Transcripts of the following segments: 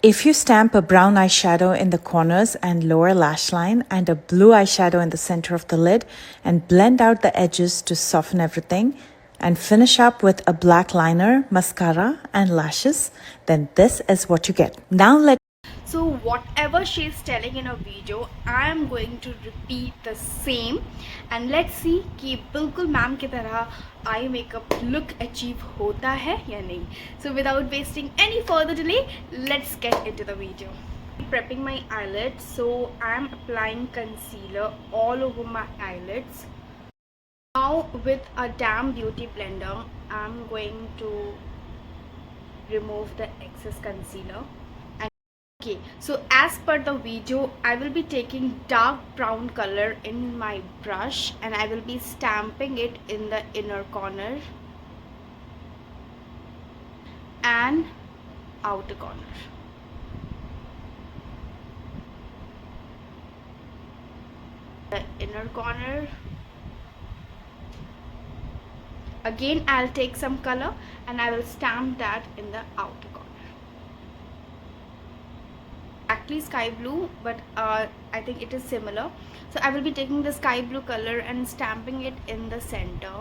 If you stamp a brown eyeshadow in the corners and lower lash line and a blue eyeshadow in the center of the lid and blend out the edges to soften everything and finish up with a black liner, mascara and lashes, then this is what you get. Now So whatever she's telling in a video, I am going to repeat the same and let's see कि बिल्कुल ma'am की तरह eye makeup look achieve होता है या नहीं. So without wasting any further delay, let's get into the video. Prepping my eyelids, so I am applying concealer all over my eyelids. Now with a damn beauty blender, I'm going to remove the excess concealer. Okay, so as per the video, I will be taking dark brown color in my brush and I will be stamping it in the inner corner and outer corner. The inner corner. Again, I'll take some color and I will stamp that in the outer corner. Actually sky blue, but I think it is similar. So I will be taking the sky blue color and stamping it in the center.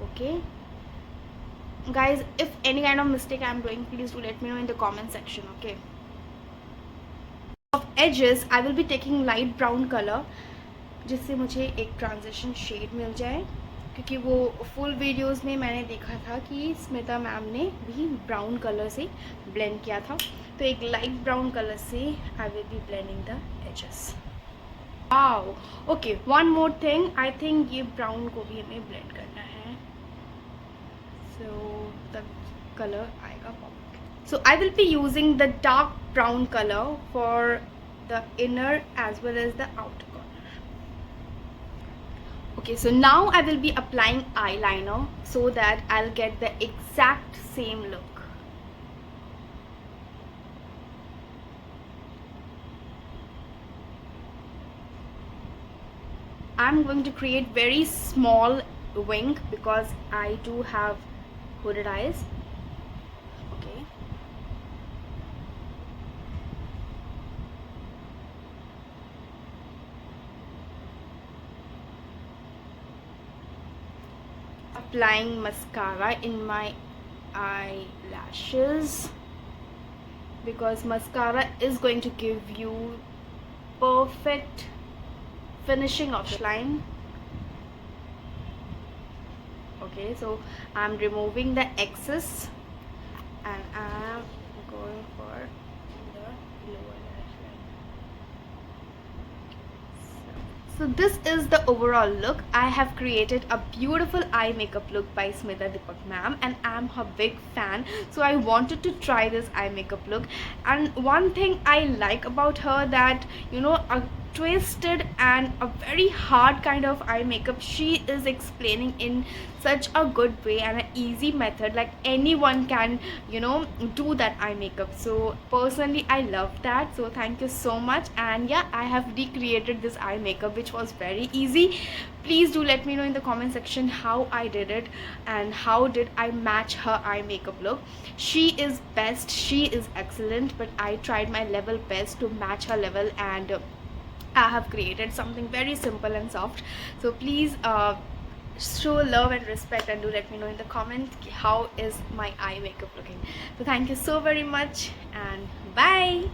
Okay guys, if any kind of mistake I'm doing, please do let me know in the comment section. Okay, of edges I will be taking light brown color जिससे मुझे एक transition shade मिल जाए, क्योंकि वो full videos में मैंने देखा था कि स्मिता मैम ने भी ब्राउन कलर से ब्लेंड किया था. तो एक लाइट ब्राउन कलर से I will be blending the edges. Wow, okay, one more thing, I think ये ब्राउन को भी हमें ब्लेंड करना है. सो द कलर आएगा pop. So I will be using the dark brown colour for the inner edge as well as the. Okay, so now I will be applying eyeliner so that I'll get the exact same look. I'm going to create very small wing because I do have hooded eyes. Okay. Applying mascara in my eyelashes because mascara is going to give you perfect finishing of line. Okay, so I'm removing the excess and I'm going for the lower lash line. So this is the overall look. I have created a beautiful eye makeup look by Smith Deepak ma'am and I'm her big fan. So I wanted to try this eye makeup look. And one thing I like about her, that you know, a twisted and a very hard kind of eye makeup she is explaining in such a good way and an easy method, like anyone can, you know, do that eye makeup. So personally I love that. So thank you so much. And yeah, I have recreated this eye makeup which was very easy. Please do let me know in the comment section how I did it and how did I match her eye makeup look. She is best, she is excellent, but I tried my level best to match her level and I have created something very simple and soft. So please show love and respect and do let me know in the comment how is my eye makeup looking. So thank you so very much and bye.